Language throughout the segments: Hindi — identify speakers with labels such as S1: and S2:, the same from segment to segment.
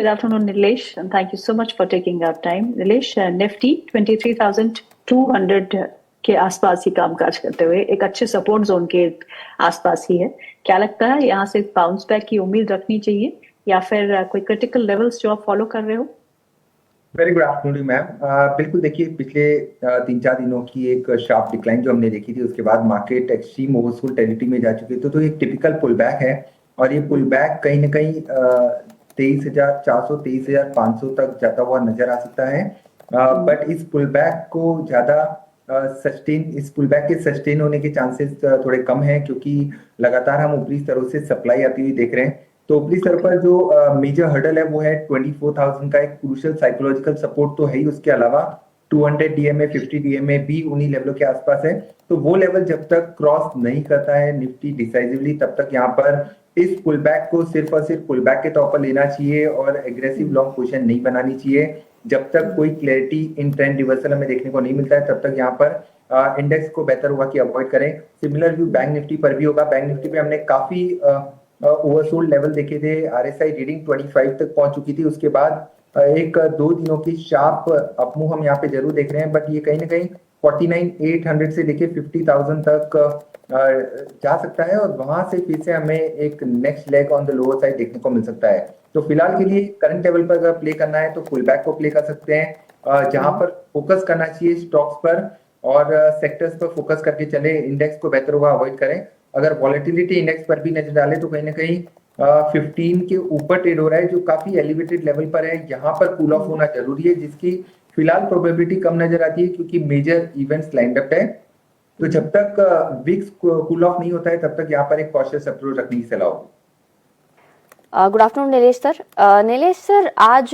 S1: Good afternoon, Nilesh, and thank you so much for taking our time. Nilesh, Nifty 23,200 के आसपास ही कामकाज करते हुए एक अच्छे सपोर्ट जोन के आसपास ही है। क्या लगता है यहाँ से बाउंस बैक की उम्मीद रखनी चाहिए या फिर कोई क्रिटिकल लेवल्स जो आप फॉलो कर रहे हो?
S2: Very good afternoon ma'am. बिल्कुल देखिए, पिछले 3-4 दिनों की एक शार्प डिक्लाइन जो हमने देखी थी, उसके बाद मार्केट एक्सट्रीम ओवरसोल्ड टेरिटरी में जा चुकी थी। तो एक टिपिकल पुल बैक है और ये पुल बैक कहीं ना कहीं 23,400 23,500 तक जाता हुआ नजर आ सकता है। बट इस पुल बैक को ज्यादा इस पुल बैक के सस्टेन होने के चांसेस थोड़े कम हैं, क्योंकि लगातार हम ऊपरी स्तरों से सप्लाई आती हुई देख रहे हैं। तो ऊपरी स्तर पर जो मेजर हर्डल है वो है 24,000 का एक क्रूशियल साइकोलॉजिकल सपोर्ट तो है ही, उसके अलावा 200 डीएमए 50 डीएमए भी उन्हीं लेवलों के आसपास है। तो वो लेवल जब तक क्रॉस नहीं करता है निफ्टी डिसाइसिवली, तब तक यहाँ पर इस पुल बैक को सिर्फ और सिर्फ पुल बैक के तौर पर लेना चाहिए और एग्रेसिव लॉन्ग पोजीशन नहीं बनानी चाहिए। जब तक कोई क्लैरिटी इन ट्रेंड रिवर्सल हमें देखने को नहीं मिलता है, तब तक यहाँ पर इंडेक्स को बेहतर होगा कि अवॉइड करें। सिमिलर व्यू बैंक निफ्टी पर भी होगा। बैंक निफ्टी पे हमने काफी ओवरसोल्ड लेवल देखे थे। आरएसआई रीडिंग 25 तक पहुंच चुकी थी। उसके बाद एक 2 दिनों की शार्प अपमूव हम यहाँ पे जरूर देख रहे हैं, बट ये कहीं ना कहीं 49,800 से लेके 50,000 तक जा सकता है और वहां से फिर से हमें एक next leg on the lower side देखने को मिल सकता है। तो फिलहाल के लिए करंट लेवल पर अगर प्ले करना है तो पुल बैक को प्ले कर सकते हैं। जहां पर फोकस करना चाहिए स्टॉक्स पर और सेक्टर्स पर फोकस करके चले, इंडेक्स को बेहतर होगा अवॉइड करें। अगर वॉलेटिलिटी इंडेक्स पर भी नजर डाले तो कहीं ना कहीं 15 के ऊपर ट्रेड हो रहा है, जो काफी एलिवेटेड लेवल पर है। यहाँ पर कूल ऑफ होना जरूरी है, जिसकी फिलहाल प्रोबेबिलिटी कम नजर आती है, क्योंकि मेजर इवेंट्स लाइंड अप है। तो जब तक विक्स कूल ऑफ नहीं होता है, तब तक यहाँ पर एक कॉशियस अप्रोच रखने की सलाह होगी।
S3: Good afternoon Nilesh sir. Nilesh sir, आज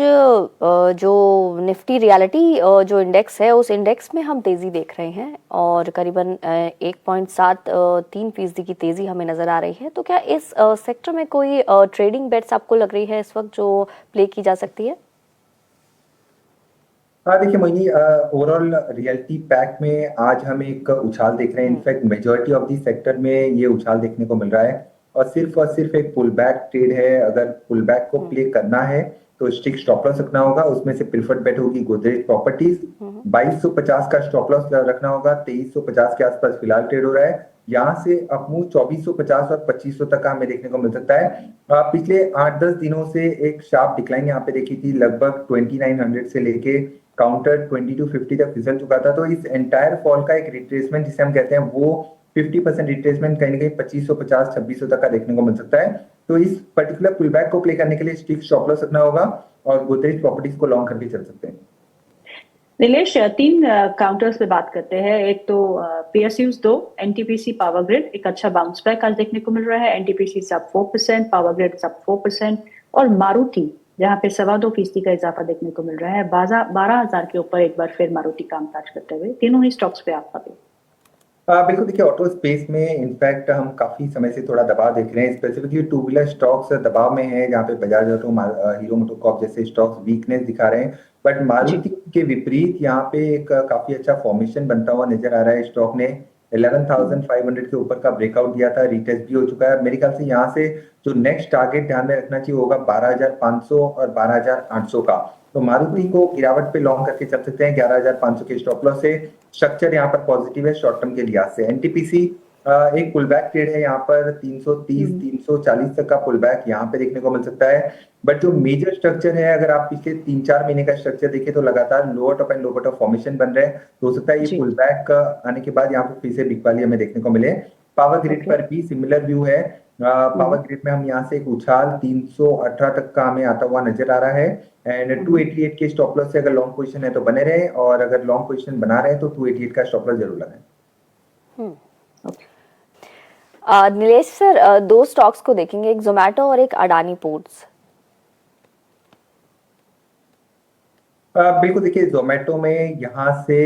S3: जो निफ्टी रियलिटी जो इंडेक्स है, उस इंडेक्स में हम तेजी देख रहे हैं और करीबन 1.73% की तेजी हमें नजर आ रही है। तो क्या इस सेक्टर में कोई ट्रेडिंग बेट्स आपको लग रही है इस वक्त जो प्ले की जा सकती है?
S2: देखिए मोहिनी, ओवरऑल रियलिटी पैक में आज हम एक उछाल देख रहे हैं। In fact majority of the sector में ये उछाल देखने को मिल रहा है और सिर्फ एक पुल बैक ट्रेड है। अगर पुल बैक को प्ले करना है तो स्ट्रिक्ट स्टॉप लॉस रखना होगा। उसमें से प्रिफर्ड बेट होगी गोदरेज प्रॉपर्टीज। 2250 का स्टॉप लॉस रखना होगा। 2350 के आसपास फिलहाल ट्रेड हो रहा है। यहाँ से अपमूव 2450 और 2500 तक का हमें देखने को मिल सकता है। पिछले 8-10 दिनों से एक शार्प डिक्लाइन यहाँ पे देखी थी, लगभग 2900 से लेके काउंटर 2250 तक फिसल चुका था। तो इस एंटायर फॉल का एक रिट्रेसमेंट जिसे हम कहते हैं, वो 50% रिट्रेसमेंट कहीं ना कहीं 2550 2600 तक का देखने को मिल सकता है। तो इस पर्टिकुलर पुल बैक को प्ले करने के लिए स्ट्रिक्ट स्टॉप लॉस रखना होगा और गोदरेज प्रॉपर्टीज को लॉन्ग करके चल सकते हैं।
S1: नीलेश, 3 काउंटर्स पे बात करते हैं। एक तो पीएसयूज 2, एनटीपीसी पावर ग्रिड एक अच्छा बाउंस बैक आज देखने को मिल रहा है। एनटीपीसी सब 4%, पावर ग्रिड सब 4% और मारुति जहाँ पे 2.25% का इजाफा देखने को मिल रहा है। 12,000 के ऊपर एक बार फिर मारुति कामकाज करते हुए। तीनों ही स्टॉक्स पे आपका भी?
S2: बिल्कुल देखिए, ऑटो स्पेस में इनफैक्ट हम काफी समय से थोड़ा दबाव देख रहे हैं। स्पेसिफिकली 2 व्हीलर स्टॉक्स दबाव में है, जहाँ पे बजाज ऑटो, हीरो मोटोकॉर्प जैसे स्टॉक्स वीकनेस दिखा रहे हैं। बट मारुति के विपरीत यहाँ पे एक काफी अच्छा फॉर्मेशन बनता हुआ नजर आ रहा है। स्टॉक ने 11,500 के ऊपर का ब्रेकआउट दिया था, रिटेस्ट भी हो चुका है। मेरे ख्याल से यहाँ से जो नेक्स्ट टारगेट ध्यान में रखना चाहिए होगा 12,500 और 12,800 का। तो मारुति को गिरावट पे लॉन्ग करके चल सकते हैं 11,500 के स्टॉप लॉस से। स्ट्रक्चर यहाँ पर पॉजिटिव है शॉर्ट टर्म के लिहाज से। एनटीपीसी एक पुल बैक ट्रेड है, यहाँ पर 330 340 तक का पुल बैक यहाँ पे देखने को मिल सकता है। बट जो मेजर स्ट्रक्चर है, अगर आप पिछले 3-4 महीने का स्ट्रक्चर देखें तो लगातार lower top and lower top formation बन रहे हैं। तो हो सकता है ये पुल बैक आने के बाद यहाँ पे फिर से बिग वाली हमें देखने को मिले। पावर ग्रिड पर भी सिमिलर व्यू है। पावर ग्रिड में हम यहाँ से एक उछाल 318 तक का हमें आता हुआ नजर आ रहा है एंड 288 के स्टॉप लॉस से अगर लॉन्ग पोजीशन है तो बने रहे और अगर लॉन्ग पोजीशन बना रहे तो 288 का स्टॉप लॉस जरूर लगाएं।
S3: नीलेश सर, 2 स्टॉक्स को देखेंगे, एक जोमेटो और एक अडानी पोर्ट्स।
S2: बिल्कुल देखिए, जोमेटो में यहाँ से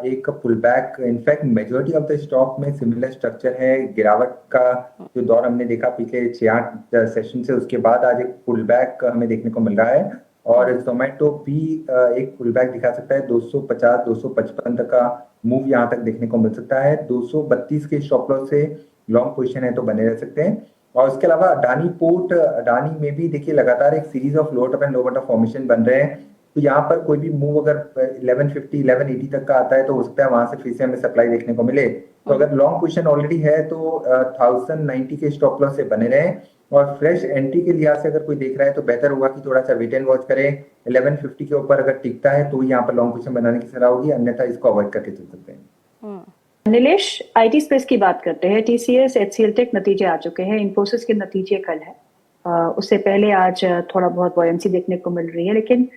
S2: एक pull back, in fact majority of the stock में सिमिलर स्ट्रक्चर है। गिरावट का जो दौर हमने देखा पिछले 6-8 सेशन से, उसके बाद आज एक पुल बैक हमें देखने को मिल रहा है और जोमेटो भी एक पुल बैक दिखा सकता है। 250 255 तक का मूव यहाँ तक देखने को मिल सकता है। 232 के स्टॉप लॉस से लॉन्ग पोजीशन है तो बने रह सकते हैं। और उसके अलावा अडानी पोर्ट, अडानी में भी देखिए लगातार एक series of low top and low bottom formation बन रहे हैं। तो यहाँ पर कोई भी मूव अगर 1150 1180 तक का आता है तो हो सकता है वहां से फिर से हमें सप्लाई देखने को मिले। तो अगर लॉन्ग पोजीशन ऑलरेडी है तो 1090 के स्टॉप लॉस से बने रहें, और फ्रेश एंट्री के लिहाज से अगर कोई देख रहा है तो बेहतर होगा कि थोड़ा सा वेट एंड वॉच करें। 1150 के ऊपर अगर टिकता है तो यहाँ पर लॉन्ग पोजीशन बनाने की सलाह होगी, अन्यथा इसको अवॉइड करके चल सकते हैं।
S1: नीलेश, आईटी स्पेस की बात करते हैं। टीसीएस, एचसीएल टेक नतीजे आ चुके हैं, इन्फोसिस के नतीजे कल है। उससे पहले आज थोड़ा बहुत बॉयंसी देखने को मिल रही है, लेकिन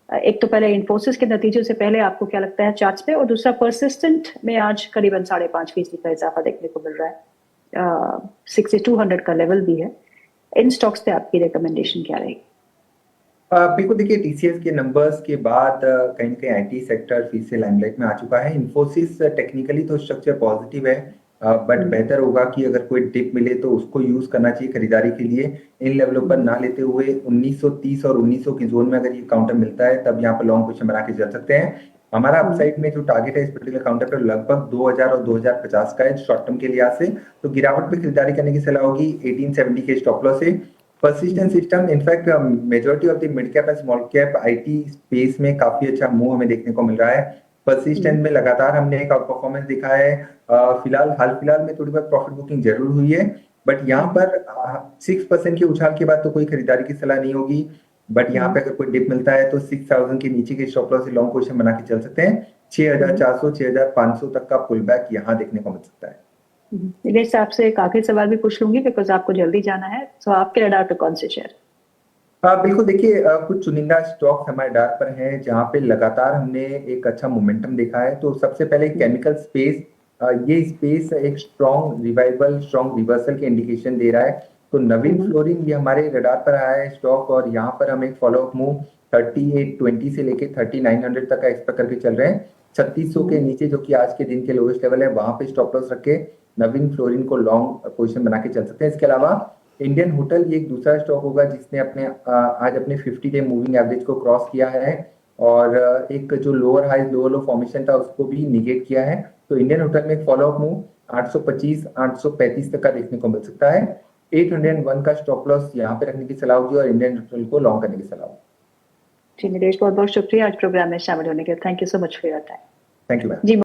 S1: एक तो पहले इन्फोसिस के नतीजों से पहले आपको क्या लगता है चार्ट्स पे, और दूसरा परसिस्टेंट में आज करीबन 5.5% का इजाफा देखने को मिल रहा है, 6200 का लेवल भी है। इन स्टॉक्स पे आपकी रिकमेंडेशन क्या रहेगी?
S2: बिल्कुल देखिए, टीसीएस के नंबर्स के बाद कहीं ना कहीं आईटी सेक्टर फिर से लाइमलाइट में आ चुका है। इन्फोसिस टेक्निकली तो स्ट्रक्चर पॉजिटिव है, बट बेहतर होगा कि अगर कोई डिप मिले तो उसको यूज करना चाहिए खरीदारी के लिए। इन लेवलों पर ना लेते हुए 1930 और 1900 की जोन में अगर ये काउंटर मिलता है तब यहाँ पर लॉन्ग पोजीशन बना के चल सकते हैं। हमारा अपसाइड में जो टारगेट है इस पर्टिकुलर काउंटर पर लगभग 2000 और 2050 का है शॉर्ट टर्म के लिहाज से। तो गिरावट पे खरीदारी करने की सलाह होगी 1870 के स्टॉप लॉस से। Persistent system, in fact majority of the mid cap and small cap IT space में काफी अच्छा मूव हमें देखने को मिल रहा है। पर्सिस्टेंट में लगातार हमने एक आउट परफॉर्मेंस दिखा है। हाल फिलहाल में थोड़ी बहुत प्रॉफिट बुकिंग जरूर हुई है, बट यहाँ पर 6% के उछाल के बाद तो कोई खरीदारी की सलाह नहीं होगी। बट यहाँ पे अगर कोई डिप मिलता है तो 6000 के नीचे के स्टॉप लॉस से लॉन्ग पोजीशन बना के चल सकते हैं। 6400 6500 तक का पुल बैक यहाँ देखने को मिल सकता है।
S1: निलेश, आपसे एक आखिरी सवाल भी पूछ लूंगी बिकॉज आपको जल्दी जाना है। तो आपके रडार पे कौन से शेयर?
S2: बिल्कुल देखिए, कुछ चुनिंदा स्टॉक्स हमारे डार्ट पर हैं जहां पे लगातार हमने एक अच्छा मोमेंटम देखा है। तो सबसे पहले केमिकल स्पेस, ये स्पेस एक स्ट्रॉन्ग रिवाइवल, स्ट्रॉन्ग रिवर्सल के इंडिकेशन दे रहा है। तो नवीन फ्लोरिन ये हमारे रडार पर आया है स्टॉक, और यहाँ पर हम एक फॉलोअप मूव 3820 से लेके 3900 तक का एक्सपेक्ट करके चल रहे हैं। 3600 के नीचे जो कि आज के दिन के लोएस्ट लेवल है वहां पे स्टॉप लॉस रख के नवीन फ्लोरिन को लॉन्ग पोजीशन बना के चल सकते हैं। इसके अलावा इंडियन होटल ये एक दूसरा स्टॉक होगा जिसने आज अपने 50 डे मूविंग एवरेज को क्रॉस किया है, और एक जो लोअर हाई लोअर लो फॉर्मेशन था उसको भी निगेट किया है। तो इंडियन होटल में एक फॉलोअप मूव 825 835 तक का देखने को मिल सकता है। 801 का स्टॉप लॉस यहाँ पे रखने की सलाह होगी और इंडियन होटल को लॉन्ग करने की सलाह होगी।
S1: जी निलेश, बहुत बहुत शुक्रिया आज प्रोग्राम में शामिल होने के लिए। Thank you so much for your time.
S2: Thank you ma'am.
S1: Ji.